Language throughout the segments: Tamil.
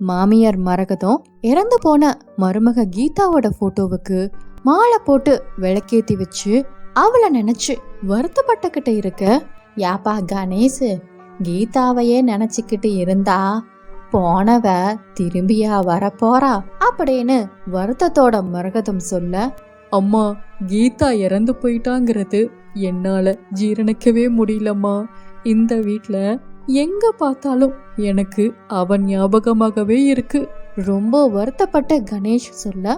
மாமியார் மரகதம் இறந்து போன மருமக கீதாவோட போட்டோவுக்கு மாலை போட்டு விளக்கேத்தி வச்சு அவளை நினைச்சு வருத்தப்பட்டுக்கிட்டு இருக்க. யாப்பா கணேஷ், கீதாவையே நினைச்சுக்கிட்டு இருந்தா போனவ திரும்பியா வரப்போறா அப்படின்னு வருத்தத்தோட மரகதம் சொல்ல, அம்மா, கீதா இறந்து போயிட்டாங்கிறது என்னால ஜீரணிக்கவே முடியலம்மா. இந்த வீட்ல எங்க பார்த்தாலும் எனக்கு அவன் ஞாபகமாகவே இருக்கு. ரொம்ப வருத்தப்பட்ட கணேஷ் சொல்ல,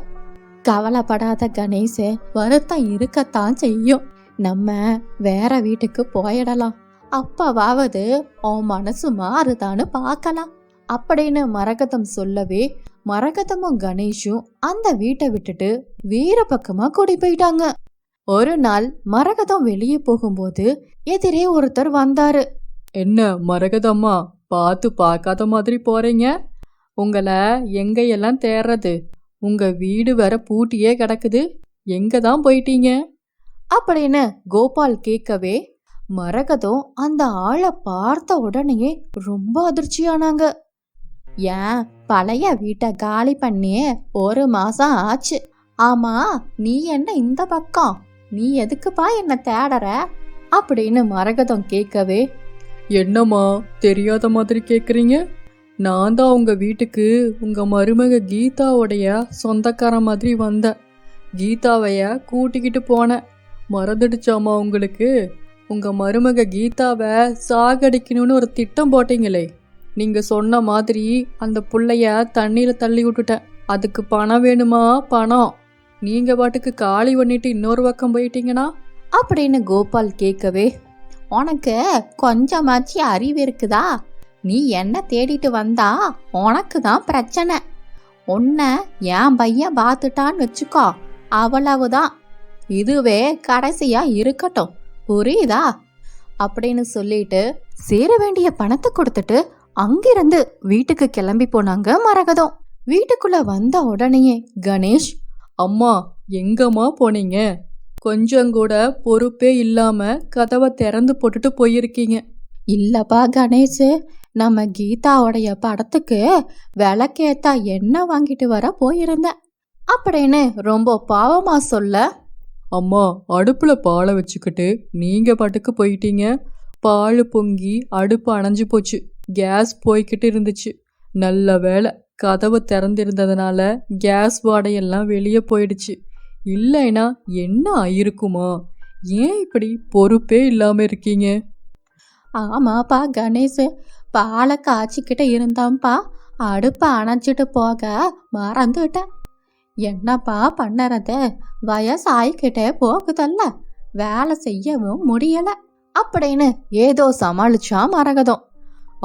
கவலைப்படாத கணேஷ், வருத்தம் இருக்கத்தான் செய்யும். நம்ம வேற வீட்டுக்கு போயிடலாம், அப்பவாவது உன் மனசு மாறுதான்னு பார்க்கலாம் அப்படின்னு மரகதம் சொல்லவே, மரகதமும் கணேஷும் அந்த வீட்டை விட்டுட்டு வேற பக்கமா கூடி போயிட்டாங்க. ஒரு நாள் மரகதம் வெளியே போகும்போது எதிரே ஒருத்தர் வந்தாரு. என்ன மரகதம்மா, பார்த்து பார்க்காத மாதிரி போறீங்க? உங்களை எங்கையெல்லாம் தேடுறது? உங்க வீடு வேற பூட்டியே கிடக்குது, எங்க தான் போயிட்டீங்க அப்படின்னு கோபால் கேட்கவே, மரகதம் அந்த ஆளை பார்த்த உடனேயே ரொம்ப அதிர்ச்சியானாங்க. ஏன், பழைய வீட்டை காலி பண்ணி 1 மாசம் ஆச்சு. ஆமா, நீ என்ன இந்த பக்கம்? நீ எதுக்குப்பா என்ன தேடற அப்படின்னு மரகதம் கேட்கவே, என்னம்மா தெரியாத மாதிரி கேக்குறீங்க? நான் தான் உங்க வீட்டுக்கு உங்க மருமக கீதாவுடைய சொந்தக்கார மாதிரி வந்தேன். கீதாவைய கூட்டிக்கிட்டு போனேன். மறந்துடுச்சாமா உங்களுக்கு? உங்க மருமக கீதாவை சாகடிக்கணும்னு ஒரு திட்டம் போட்டீங்களே, நீங்க சொன்ன மாதிரி அந்த புள்ளைய தண்ணியில தள்ளி விட்டுட்டேன். அதுக்கு பணம் வேணுமா? பணம். நீங்க பாட்டுக்கு காலி பண்ணிட்டு இன்னொரு பக்கம் போயிட்டீங்கன்னா அப்படின்னு கோபால் கேட்கவே, உனக்கு கொஞ்சமாச்சு அறிவு இருக்குதா? நீ என்ன தேடிட்டு வந்தா உனக்கு தான் பிரச்சனை. உன்னை என் பையன் பார்த்துட்டான்னு வச்சுக்கோ, அவ்வளவுதான். இதுவே கடைசியா இருக்கட்டும், புரியுதா அப்படின்னு சொல்லிட்டு சேர வேண்டிய பணத்தை கொடுத்துட்டு அங்கிருந்து வீட்டுக்கு கிளம்பி போனாங்க மரகதம். வீட்டுக்குள்ள வந்த உடனேயே கணேஷ், அம்மா எங்கம்மா போனீங்க? கொஞ்சம் கூட பொறுப்பே இல்லாம கதவை திறந்து போட்டுட்டு போயிருக்கீங்க. இல்லப்பா கணேஷ், நம்ம கீதாவுடைய படத்துக்கு விளக்கேத்தா எண்ணெய் வாங்கிட்டு வர போயிருந்தேன் அப்படின்னு ரொம்ப பாவமா சொல்ல, அம்மா, அடுப்புல பாலை வச்சுக்கிட்டு நீங்க பாட்டுக்கு போயிட்டீங்க. பால் பொங்கி அடுப்பு அணைஞ்சு போச்சு. கேஸ் போய்கிட்டு இருந்துச்சு. நல்ல வேலை கதவு திறந்திருந்ததுனால கேஸ் வாடையெல்லாம் வெளியே போயிடுச்சு. இல்லைனா என்ன ஆயிருக்குமா? ஏன் இப்படி பொறுப்பே இல்லாம இருக்கீங்க? ஆமாப்பா கணேஷ், பாலை காய்ச்சிக்கிட்ட இருந்தான்ப்பா, அடுப்பை அணைச்சிட்டு போக மறந்துட்டேன். என்னப்பா பண்ணறது, வயசாயிக்கிட்டே போகுதல்ல, வேலை செய்யவும் முடியல அப்படின்னு ஏதோ சமாளிச்சா மரகதம்.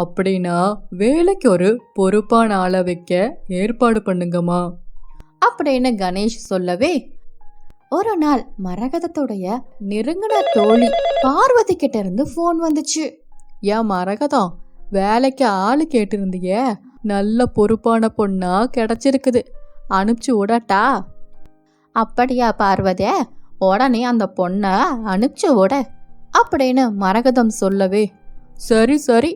அப்படின்னா வேலைக்கு ஒரு பொறுப்பான ஆளை வைக்க ஏற்பாடு பண்ணுங்கம்மா அப்படின்னு கணேஷ் சொல்லவே, ஒரு நாள் மரகதத்துடைய நெருங்கின தோழி பார்வதி கிட்ட இருந்து போன் வந்துச்சு. ஏன் மரகதம், வேலைக்கு ஆளு கேட்டிருந்திய, நல்ல பொறுப்பான பொண்ணா கிடைச்சிருக்குது, அனுப்பிச்சு விடட்டா? அப்படியா பார்வதி, உடனே அந்த பொண்ண அனுப்பிச்சு விட அப்படின்னு மரகதம் சொல்லவே, சரி சரி,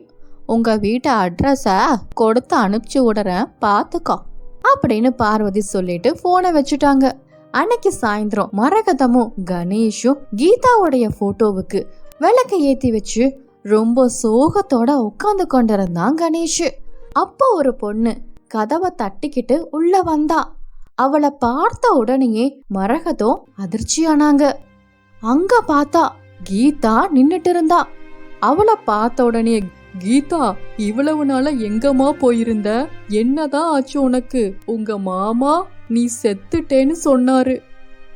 உங்க வீட்டு அட்ரஸ கொடுத்து அனுப்பிச்சு விடுறேன், பாத்துக்கோ அப்படின்னு பார்வதி சொல்லிட்டு போனை வச்சுட்டாங்க. அன்னைக்கு சாயந்தரம் மரகதமும் கணேஷும் கீதாவுடைய போட்டோவுக்கு விளக்க ஏத்தி வச்சு ரொம்ப சோகத்தோட உட்கார்ந்து கொண்டிருந்தான் கணேஷ். அப்போ ஒரு பொண்ணு கதவை தட்டிக்கிட்டு உள்ள வந்தா. அவளை பார்த்த உடனேயே மரகதம் அதிர்ச்சியானாங்க. அங்க பார்த்தா கீதா நின்னுட்டு இருந்தா. அவளை பார்த்த உடனே, கீதா, இவ்வளவு நாள எங்கம்மா போயிருந்த? என்னதான் ஆச்சு உனக்கு? உங்க மாமா நீ செத்துட்டேன்னு சொன்னாரு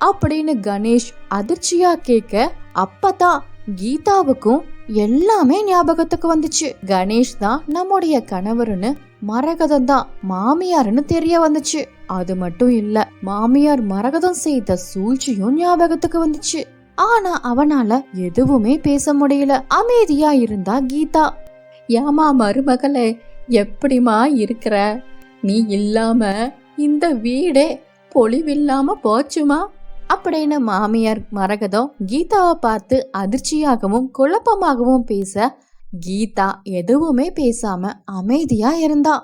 அப்படின்னு கணேஷ் அதிர்ச்சியா கேட்க, அப்பதான் கீதாவுக்கும் எல்லாமே ஞாபகத்துக்கு வந்துச்சு. கணேஷ் தான் நம்முடைய கணவர்னு, மரகதம் தான் மாமியார்னு தெரிய வந்துச்சு. அது மட்டும் இல்ல, மாமியார் மரகதம் செய்த சூழ்ச்சியும் ஞாபகத்துக்கு வந்துச்சு. ஆனா அவனால எதுவுமே பேச முடியல. அமைதியா இருந்தா கீதா. ஏமா மருமகளே, எப்படிமா இருக்கிற? நீ இல்லாம இந்த வீடே பொலிவில்லாம போச்சுமா அப்படின்னு மாமியார் மரகதம் கீதாவை பார்த்து அதிர்ச்சியாகவும் குழப்பமாகவும் பேச, கீதா எதுவுமே பேசாம அமைதியா இருந்தா.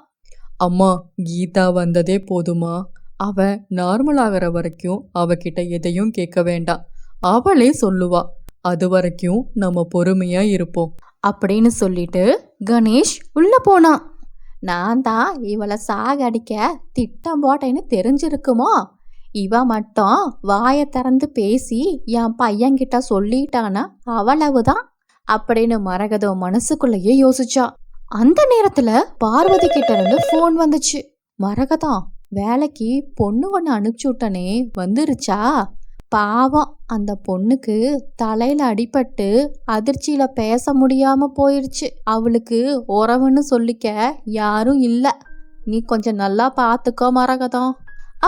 அம்மா, கீதா வந்ததே போதுமா? அவ நார்மல் ஆகிற வரைக்கும் அவகிட்ட எதையும் கேட்க வேண்டாம், அவளே சொல்லுவா. அது வரைக்கும் நம்ம பொறுமையா இருப்போம் அப்படின்னு சொல்லிட்டு கணேஷ் உள்ள போனான். நான் தான் இவளை சாகடிக்க திட்டம் போட்டேன்னு தெரிஞ்சிருக்குமோ, இவ மட்டும் வாயை திறந்து பேசி என் பையன்கிட்ட சொல்லிட்டானா அவ்வளவுதான் அப்படின்னு மரகதம் மனசுக்குள்ளேயே யோசிச்சா. அந்த நேரத்துல பார்வதி கிட்ட இருந்து போன் வந்துச்சு. மரகதம், வேலைக்கு பொண்ணு ஒன்று அனுப்பிச்சு விட்டனே, வந்துருச்சா? பாவம், அந்த பொண்ணுக்கு தலையில அடிபட்டு அதிர்ச்சியில பேச முடியாம போயிடுச்சு. அவளுக்கு உறவுன்னு சொல்லிக்க யாரும் இல்ல. நீ கொஞ்சம் நல்லா பாத்துக்கோ மரகதம்.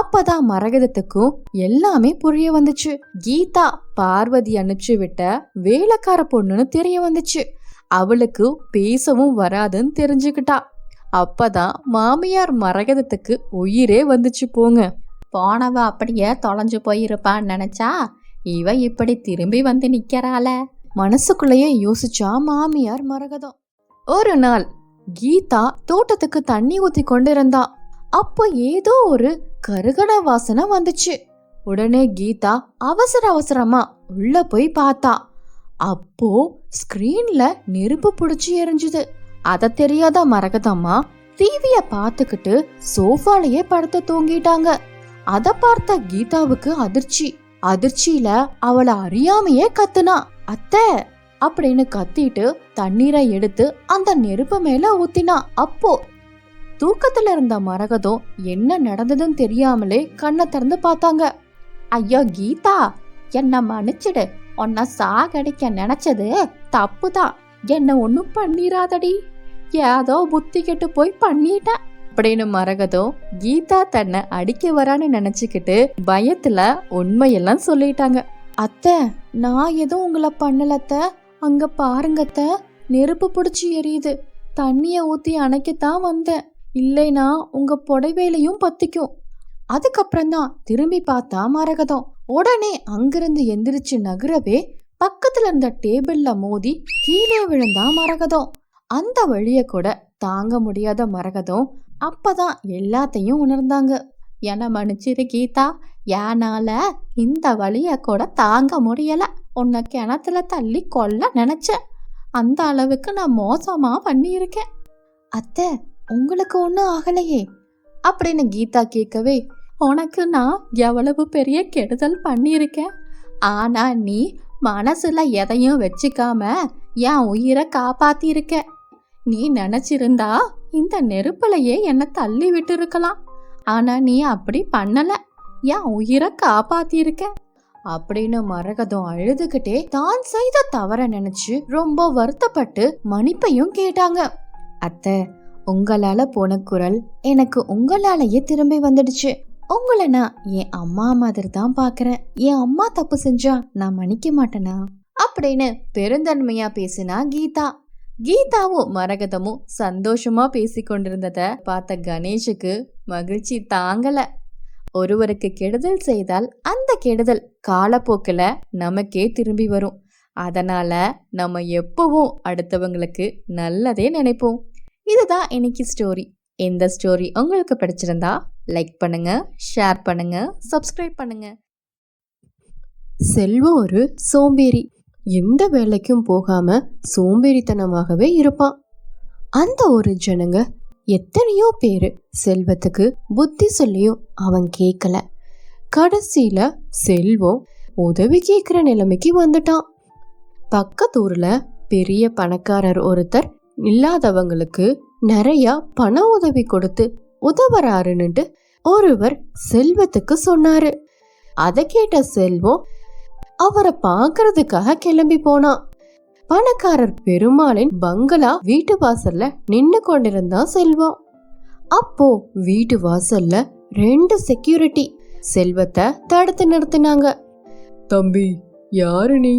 அப்பதான் மரகதத்துக்கும் எல்லாமே புரிய வந்துச்சு. கீதா பார்வதி அனுப்பிச்சு விட்ட வேலைக்கார பொண்ணுன்னு தெரிய வந்துச்சு. அவளுக்கு பேசவும் வராதுன்னு தெரிஞ்சுக்கிட்டா. அப்பதான் மாமியார் மரகதத்துக்கு உயிரே வந்துச்சு போங்க. போனவ அப்படியே தொலைஞ்சு போயிருப்பான்னு நினைச்சா இவ இப்படி திரும்பி வந்து நிக்கிறாள மனசுக்குள்ளேயே யோசிச்சா மாமியார் மரகதம். ஒரு நாள் கீதா தோட்டத்துக்கு தண்ணி ஊத்தி கொண்டிருந்தா. அப்போ ஏதோ ஒரு கருகட வாசனை வந்துச்சு. உடனே கீதா அவசர அவசரமா உள்ள போய் பார்த்தா. அப்போ ஸ்கிரீன்ல நெருப்பு பிடிச்சி எரிஞ்சுது. அத தெரியாத மரகதம்மா டிவிய பார்த்துக்கிட்டு சோஃபாலேயே படுத்து தூங்கிட்டாங்க. அத பார்த்த கீதாவுக்கு அதிர்ச்சியில அவளை அறியாமையே கத்துனா. அத்தை அப்படின்னு கத்திட்டு தண்ணீரை எடுத்து அந்த நெருப்பு மேல ஊத்தினா. அப்போ தூக்கத்துல இருந்த மரகதம் என்ன நடந்ததுன்னு தெரியாமலே கண்ணை திறந்து பார்த்தாங்க. ஐயோ கீதா, என்ன மன்னிச்சிடு, உன்னை சாகடிக்க நினைச்சது தப்புதான், என்ன ஒன்னும் பண்ணிராதடி, ஏதோ புத்தி கெட்டு போய் பண்ணிட்டேன் அப்படின்னு மரகதம் கீதா தன்னை அடிக்க வரான்னு நினைச்சுக்கிட்டு பயத்துல உண்மையெல்லாம் சொல்லிட்டாங்க. அத்தை, நான் எதுவும் உங்களை பண்ணலத்த, அங்க பாருங்கத்த, நெருப்பு பிடிச்சி எரியுது, தண்ணிய ஊத்தி அணைக்கத்தான் வந்தேன், இல்லைனா உங்க புடவையிலையும் பத்திக்கும். அதுக்கப்புறம்தான் திரும்பி பார்த்தா மரகதம். உடனே அங்கிருந்து எந்திரிச்சு நகரவே பக்கத்துல இருந்த டேபிள்ல மோதி கீழே விழுந்தா மரகதம். அந்த வழிய கூட தாங்க முடியாத மரகதம் அப்பதான் எல்லாத்தையும் உணர்ந்தாங்க. என மன்னிச்சிரு கீதா, ஏனால இந்த வழிய கூட தாங்க முடியல, உன்னை கிணத்துல தள்ளி கொல்ல நினைச்சேன், அந்த அளவுக்கு நான் மோசமா பண்ணியிருக்கேன். அத்தை, உங்களுக்கு ஒன்றும் ஆகலையே அப்படின்னு கீதா கேட்கவே, உனக்கு நான் எவ்வளவு பெரிய கெடுதல் பண்ணியிருக்கேன், ஆனா நீ மனசுல எதையும் வச்சுக்காம என் உயிரை காப்பாத்திருக்க. நீ நினைச்சிருந்தா இந்த நெருப்புலையே என்னை தள்ளி விட்டு இருக்கலாம், ஆனா நீ அப்படி பண்ணல, என் உயிரை காப்பாத்திருக்க அப்படின்னு மரகதம் அழுதுகிட்டே தான் செய்த தவற நினைச்சு ரொம்ப வருத்தப்பட்டு மன்னிப்பையும் கேட்டாங்க. அத்தை, உங்களால போன குரல் எனக்கு உங்களாலேயே திரும்பி வந்துடுச்சு. உங்களை நான் என் அம்மா மாதிரி தான் பாக்குறேன். என் அம்மா தப்பு செஞ்சா நான் மன்னிக்க மாட்டேனா அப்படின்னு பெருந்தன்மையா பேசினா கீதா. கீதாவும் மரகதமும் சந்தோஷமா பேசி கொண்டிருந்தத பார்த்த கணேஷுக்கு மகிழ்ச்சி தாங்கல. ஒருவருக்கு கெடுதல் செய்தால் அந்த கெடுதல் காலப்போக்கில் நமக்கே திரும்பி வரும். அதனால நம்ம எப்பவும் அடுத்தவங்களுக்கு நல்லதே நினைப்போம். இதுதான் இன்னைக்கு ஸ்டோரி. இந்த ஸ்டோரி உங்களுக்கு பிடிச்சிருந்தா லைக் பண்ணுங்க, ஷேர் பண்ணுங்க, சப்ஸ்கிரைப் பண்ணுங்க. செல்வம் ஒரு சோம்பேறி. எந்த வேலைக்கும் போகாம சோம்பேறித்தனமாகவே இருப்பான். அந்த ஒரு ஜனங்க எத்தனையோ பேரு செல்வத்துக்கு புத்தி சொல்லியும் அவன் கேட்கல. கடைசியில செல்வம் உதவி கேட்கிற நிலைமைக்கு வந்துட்டான். பக்கத்தூர்ல பெரிய பணக்காரர் ஒருத்தர் இல்லாதவங்களுக்கு நிறைய பண உதவி கொடுத்து உதவுறாருன்னுட்டு ஒருவர் செல்வத்துக்கு சொன்னாரு. அதை கேட்ட செல்வம் அவரை பார்க்கறதுக்காக கிளம்பி போனான். பணக்காரர் பெருமாளின் பங்களா வீட்டு வாசல்ல நின்னு கொண்டிருந்தான் செல்வம். அப்போ வீட்டு வாசல்ல 2 செக்யூரிட்டி செல்வத்தை தடுத்து நிறுத்தினாங்க. தம்பி, யாரு நீ,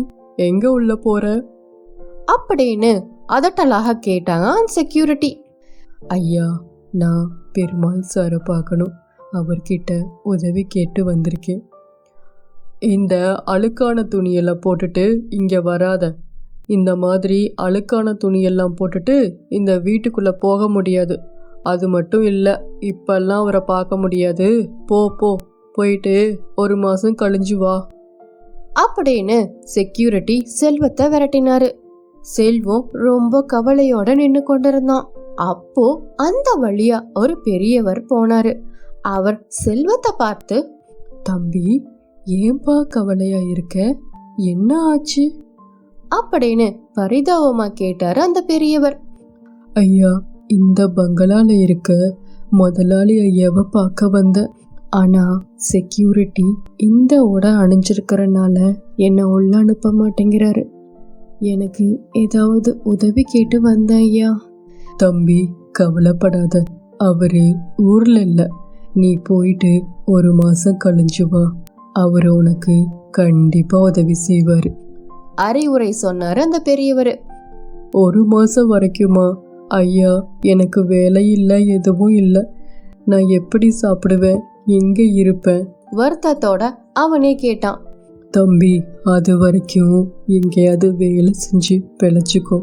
எங்க உள்ள போற அப்படின்னு அதட்டலாக கேட்டாங்க அந்த செக்யூரிட்டி. ஐயா, நான் பெருமாள் சாரை பார்க்கணும், அவர்கிட்ட உதவி கேட்டு வந்திருக்கேன். இந்த அழுக்கான துணியெல்லாம் போட்டுட்டு இங்கே வராத. இந்த மாதிரி அழுக்கான துணியெல்லாம் போட்டுட்டு இந்த வீட்டுக்குள்ளே போக முடியாது. அது மட்டும் இல்லை, இப்பெல்லாம் அவரை பார்க்க முடியாது. போ போ, போயிட்டு 1 மாசம் கழிஞ்சு வா அப்படின்னு செக்யூரிட்டி செல்வத்தை விரட்டினாரு. செல்வம் ரொம்ப கவலையோட நின்னு கொண்டிருந்தான். அப்போ அந்த வழியா ஒரு பெரியவர் போனாரு. அவர் செல்வத்தை பார்த்து, தம்பி, ஏன்பா கவலையா இருக்க? என்ன ஆச்சு அப்படின்னு பரிதாபமா கேட்டாரு அந்த பெரியவர். ஐயா, இந்த பங்களால இருக்க முதலாளி ஐயாவை பார்க்க வந்த. ஆனா செக்யூரிட்டி இந்த உடை அணிஞ்சிருக்கிறனால என்னை உள்ள அனுப்ப மாட்டேங்கிறாரு. எனக்கு ஏதாவது உதவி கேட்டு வந்த ஐயா. தம்பி, கவலைப்படாத, அவரு ஊர்ல இல்ல. நீ போயிட்டு 1 மாசம் கழிஞ்சு வா. அவரு உனக்கு கண்டிப்பா உதவி செய்வாரு. அறிவுரை சொன்னாரு அந்த பெரியவர். 1 மாசம் வரைக்குமா? ஐயா, எனக்கு வேலை இல்லை, எதுவும் இல்லை. நான் எப்படி சாப்பிடுவேன், எங்க இருப்பேன்? வருத்தத்தோட அவனே கேட்டான். தம்பி, அது வரைக்கும் எங்கேயாவது வேலை செஞ்சு பிழைச்சிக்கோ.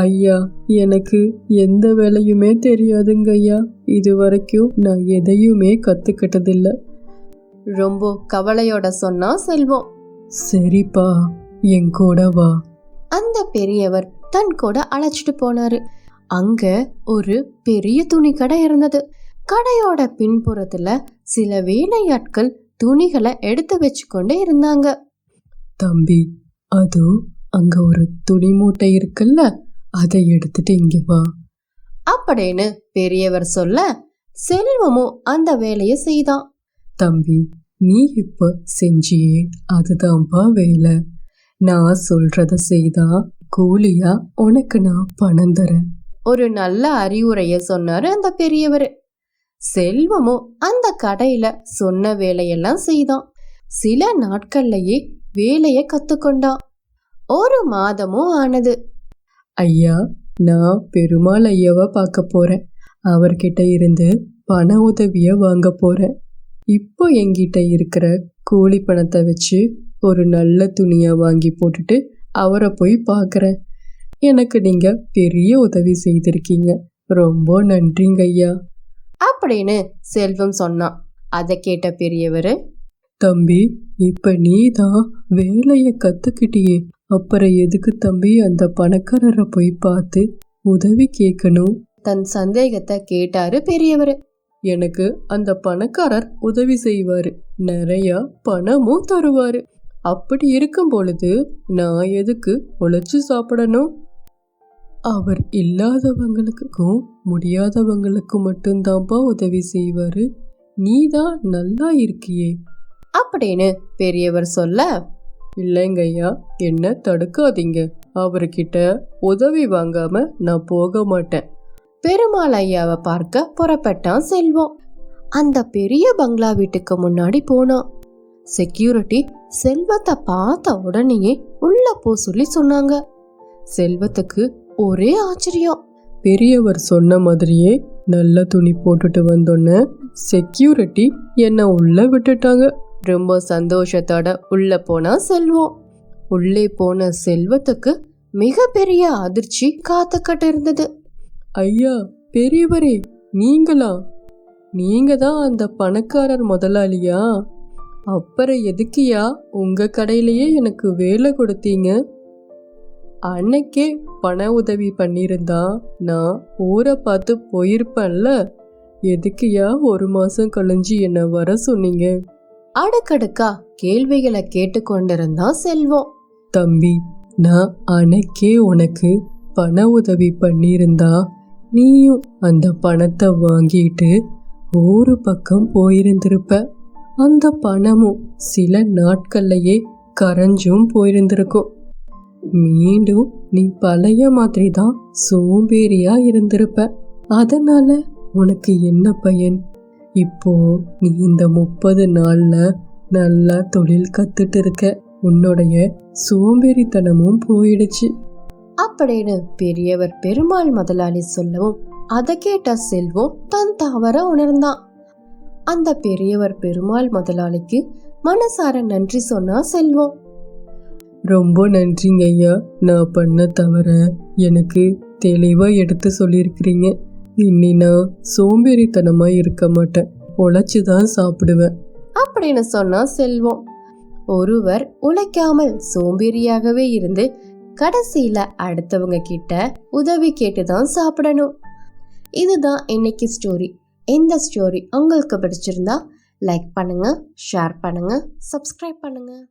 ஐயா, எனக்கு எந்த வேலையுமே தெரியாதுங்க ஐயா. இது வரைக்கும் நான் எதையுமே கத்துக்கிட்டதில்ல. ரொம்ப கவலையோட சொன்னா செல்வம். சரிப்பா, என் கூட வா. அந்த பெரியவர் தன் கூட அழைச்சிட்டு போனாரு. அங்க ஒரு பெரிய துணி கடை இருந்தது. கடையோட பின்புறத்துல சில வேலையாட்கள் துணிகளை எடுத்து வச்சு கொண்டு இருந்தாங்க. தம்பி, அதோ அங்க ஒரு துணி மூட்டை இருக்குல்ல, அதை எடுத்துட்டு இங்க வா அப்படின்னு பெரியவர் சொல்ல செல்வமும் அந்த வேலையை செய்தான். தம்பி, நீ இப்ப செஞ்சியே அதுதான்பா வேலை. நான் சொல்றத செய்தா கூலியா உனக்கு நான் பணம் தரேன். ஒரு நல்ல அறிவுரைய சொன்னாரு அந்த பெரியவர். செல்வமும் அந்த கடையில சொன்ன வேலையெல்லாம் செய்தான். சில நாட்கள்லயே வேலைய கத்துக்கொண்டான். 1 மாதமும் ஆனது. ஐயா, நான் பெருமாள் ஐயாவை பார்க்க போறேன். அவர்கிட்ட இருந்து பண உதவிய வாங்க போறேன். இப்போ என்கிட்ட இருக்கிற கூலி பணத்தை வச்சு ஒரு நல்ல துணியா வாங்கி போட்டுட்டு அவரை போய் பார்க்கறேன். எனக்கு நீங்க பெரிய உதவி செய்திருக்கீங்க. ரொம்ப நன்றிங்க ஐயா அப்படின்னு செல்வம் சொன்னான். அதை கேட்ட பெரியவர், தம்பி, இப்ப நீ தான் வேலைய கத்துக்கிட்டியே, அப்புறம் எதுக்கு தம்பி அந்த பணக்காரரை போய் பார்த்து உதவி கேட்கணும்? தன் சந்தேகத்தை கேட்டாரு பெரியவர். எனக்கு அந்த பணக்காரர் உதவி செய்வாரு, நிறைய பணமும் தருவாரு. அப்படி இருக்கும் பொழுது நான் எதுக்கு உழைச்சு சாப்பிடணும்? அவர் இல்லாதவங்களுக்கும் முடியாதவங்களுக்கும் மட்டும்தான்ப்பா உதவி செய்வாரு. நீதான் நல்லா இருக்கியே அப்படின்னு பெரியவர் சொல்ல, இல்லைங்க ஐயா, என்ன தடுக்காதீங்க. அவர்கிட்ட உதவி வாங்காம நான் போக மாட்டேன். பெருமாள் ஐயாவை பார்க்க புறப்பட்டான் செல்வம். அந்த பெரிய பங்களா வீட்டுக்கு முன்னாடி போனான். செக்யூரிட்டி செல்வத்தை பார்த்த உடனேயே உள்ள போ சொல்லி சொன்னாங்க. செல்வத்துக்கு ஒரே ஆச்சரியம். பெரியவர் சொன்ன மாதிரியே நல்ல துணி போட்டுட்டு வந்தோன்னு செக்யூரிட்டி என்ன உள்ள விட்டுட்டாங்க. ரொம்ப சந்தோஷத்தோட உள்ள போனா செல்வம். உள்ளே போன செல்வத்துக்கு மிகப்பெரிய அதிர்ச்சி காத்துக்கிட்டு இருந்தது. ஐயா, பெரியவரே, நீங்களா? நீங்க தான் அந்த பணக்காரர் முதலாளியா? அப்புறம் எதுக்கியா உங்க கடையிலேயே எனக்கு வேலை கொடுத்தீங்க? அன்னைக்கே பண உதவி பண்ணியிருந்தா நான் ஊரை பார்த்து போயிருப்பேன்ல. எதுக்கியா 1 மாசம் கழிஞ்சு என்ன வர சொன்னீங்க? அடுக்கடுக்கா கேள்விகளை கேட்டு கொண்டிருந்தான் செல்வம். தம்பி, நான் அன்னைக்கே உனக்கு பண உதவி பண்ணியிருந்தா நீயும் அந்த பணத்தை வாங்கிட்டு ஊரு பக்கம் போயிருந்திருப்ப. அந்த பணமும் சில நாட்கள்லயே கரைஞ்சும் போயிருந்திருக்கும். மீண்டும் நீ பழைய மாதிரி தான் சோம்பேறியா இருந்திருப்ப. அதனால உனக்கு என்ன பயன்? இப்போ நீ இந்த 30 நாள்ல நல்லா தொழில் கத்துட்டு இருக்க. உன்னுடைய சோம்பேறித்தனமும் போயிடுச்சு அப்படின்னு பெரியவர் பெருமாள் முதலாளி சொல்லவும் அதை கேட்ட செல்வம் தன் தவற உணர்ந்தான். அந்த பெரியவர் பெருமாள் முதலாளிக்கு மனசார நன்றி சொன்னா செல்வம். ரொம்ப நன்றிங்க ஐயா, நான் பண்ண தவிர எனக்கு தெளிவா எடுத்து சொல்லியிருக்கிறீங்க. இனி நான் சோம்பேறித்தனமா இருக்க மாட்டேன், உழைச்சுதான் சாப்பிடுவேன் அப்படின்னு சொன்னா செல்வம். ஒருவர் உழைக்காமல் சோம்பேறியாகவே இருந்து கடைசியில அடுத்தவங்க கிட்ட உதவி கேட்டுதான் சாப்பிடணும். இதுதான் இன்னைக்கு ஸ்டோரி. இந்த ஸ்டோரி உங்களுக்கு பிடிச்சிருந்தா லைக் பண்ணுங்க, ஷேர் பண்ணுங்க, சப்ஸ்கிரைப் பண்ணுங்க.